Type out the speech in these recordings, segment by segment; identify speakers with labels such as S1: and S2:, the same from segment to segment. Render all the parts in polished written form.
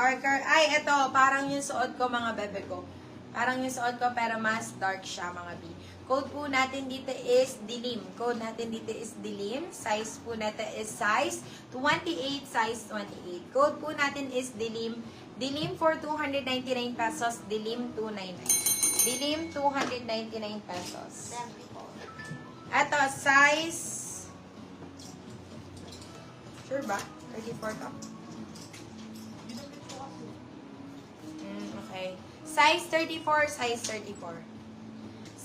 S1: darker. Ay, ito, parang yung suot ko mga bebe ko. Parang yung suot ko pero mas dark siya mga B. Code po natin dito is dilim. Code natin dito is dilim. Size po natin is size 28, size 28. Code po natin is dilim. Dilim for 299 pesos. Dilim 299. Dilim 299 pesos. Ito, size... Sure ba? 34 to? Okay. Size 34, size 34.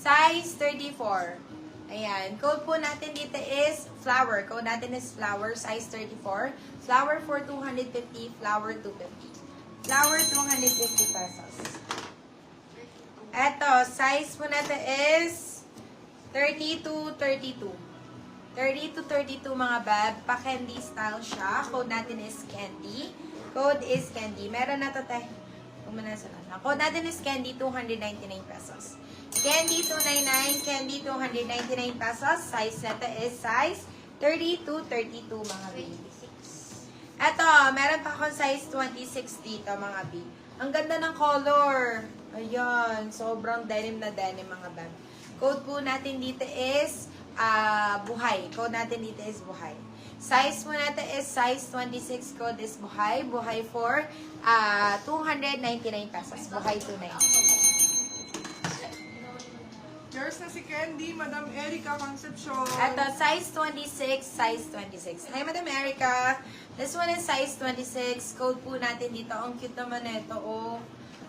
S1: Size 34. Ayan. Code po natin dito is flower. Code natin is flower, size 34. Flower for 250, flower 250. Flower 250 pesos. Eto, size po natin is 30 to 32. 30 to 32 mga bab. Pa-candy style siya. Code natin is candy. Code is candy. Meron na to tayo. Code natin is candy 299 pesos. Candy 299, candy 299 pesos. Size nito is size 30 to 32 mga B. Eto, meron pa akong size 26 dito mga B. Ang ganda ng color. Ayan, sobrang denim na denim mga bab. Code po natin dito is buhay. Code natin dito is buhay. Size po natin is size 26. Code is buhay. Buhay for 299 pesos. Buhay 299.
S2: Yours na si Candy, Madam Erica Concepcion.
S1: Ito, size 26, size 26. Hi, Madam Erica. This one is size 26. Code po natin dito. Ang cute naman nito, oh.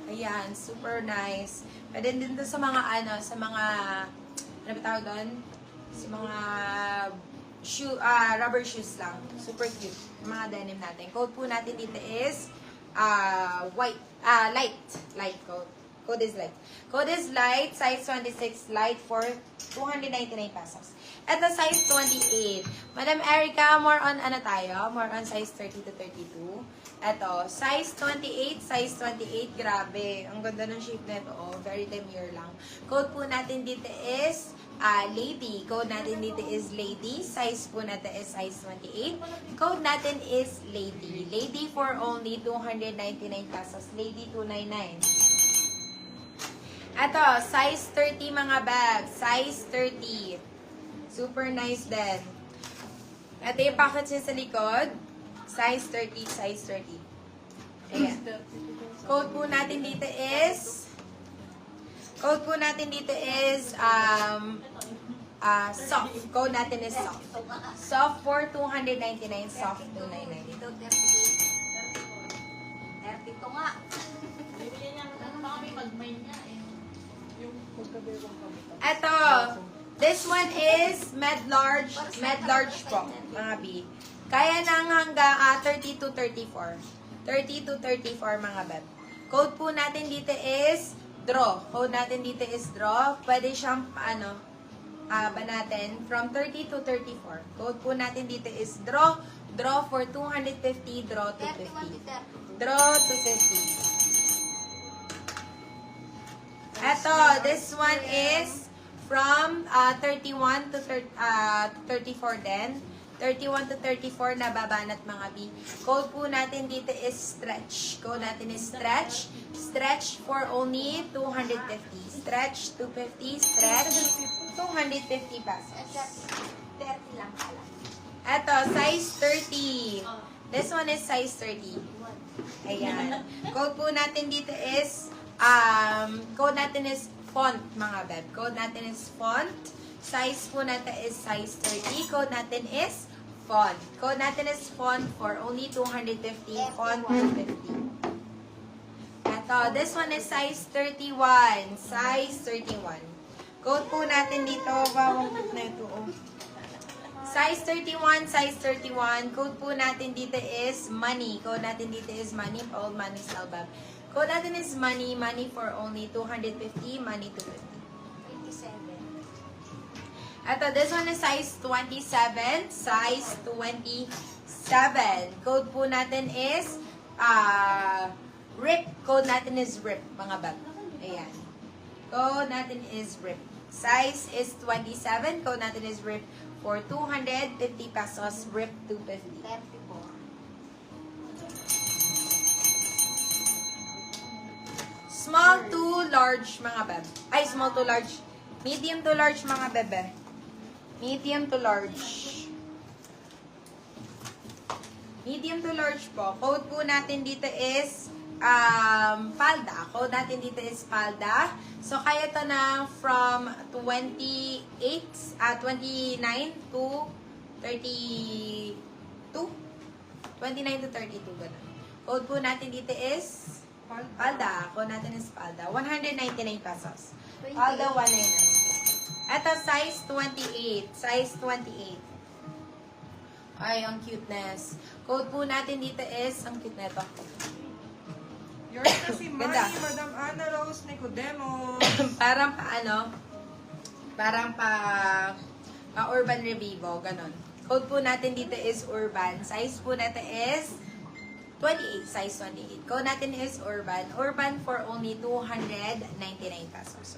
S1: Ayan, super nice. Pwede din to sa mga, sa mga, ano ba tawag doon? Sa mga rubber shoes lang. Super cute. Yung mga denim natin. Code po natin dito is white, light code. Code is light. Code is light, size 26, light for 299 pesos. Ito, size 28. Madam Erica, more on ano tayo? More on size 30 to 32. Ito, size 28, size 28. Grabe. Ang ganda ng shape nito. Oh, very demure lang. Code po natin dito is lady. Code natin dito is lady. Size po natin is size 28. Code natin is lady. Lady for only 299 pesos. Lady 299. Ito, size 30 mga bag. Size 30. Super nice din. Ito yung pockets niya sa likod. Size 30, size 30. Ayan. Code po natin dito is soft. Code natin is soft. Soft for 299, soft 299.
S3: Dito, 30 to nga.
S4: Bibili niya ng kami mag-main niya eh.
S1: Ito, this one is med large po, mga B. Kaya nang hanggang 30 to 34. 30 to 34 mga beb. Code po natin dito is draw. Code natin dito is draw. Pwede siyang banatin from 30 to 34. Code po natin dito is draw. Draw for 250, draw to 50. Draw to 50. Eto, this one is from 31 to 34 din. 31 to 34 na babanat mga B. Code po natin dito is stretch. Code natin is stretch. Stretch for only 250. Stretch 250. Stretch 250 pesos.
S3: 30 lang pala.
S1: Eto, size 30. This one is size 30. Ayan. Code po natin dito is code natin is font, mga beb. Code natin is font. Size po natin is size 30. Code natin is font. Code natin is font for only 250. Font 250. Ito, this one is size 31. Size 31. Code po natin dito, bawang na ito, oh. Size 31, size 31. Code po natin dito is money. Code natin dito is money, old money style bag. Code natin is money, money for only 250, money 250.
S3: 27.
S1: Ito, this one is size 27, size 27. Code po natin is RIP. Code natin is RIP, mga bag. Ayan. Code natin is RIP. Size is 27. Code natin is RIP for 250 pesos. RIP 250.
S3: 34.
S1: Small to large, mga beb. Ay, small to large. Medium to large, mga bebe. Medium to large. Medium to large po. Code po natin dito is palda. Code natin dito is palda. So, kaya to na from 29 to 32. 29 to 32, ganun. Code po natin dito is palda. Code natin is palda. 199 pesos. Palda, 199. Ito, size 28. Size 28. Ay, ang cuteness. Code po natin dito is, ang cute na ito.
S2: Yours na si
S1: Ganda.
S2: Manny, Madam Ana Rose Nicodemo.
S1: Parang pa ano, parang pa Urban Revivo, ganon. Code po natin dito is Urban. Size po natin is 28, size 28. Code natin is Urban. Urban for only 299 pesos.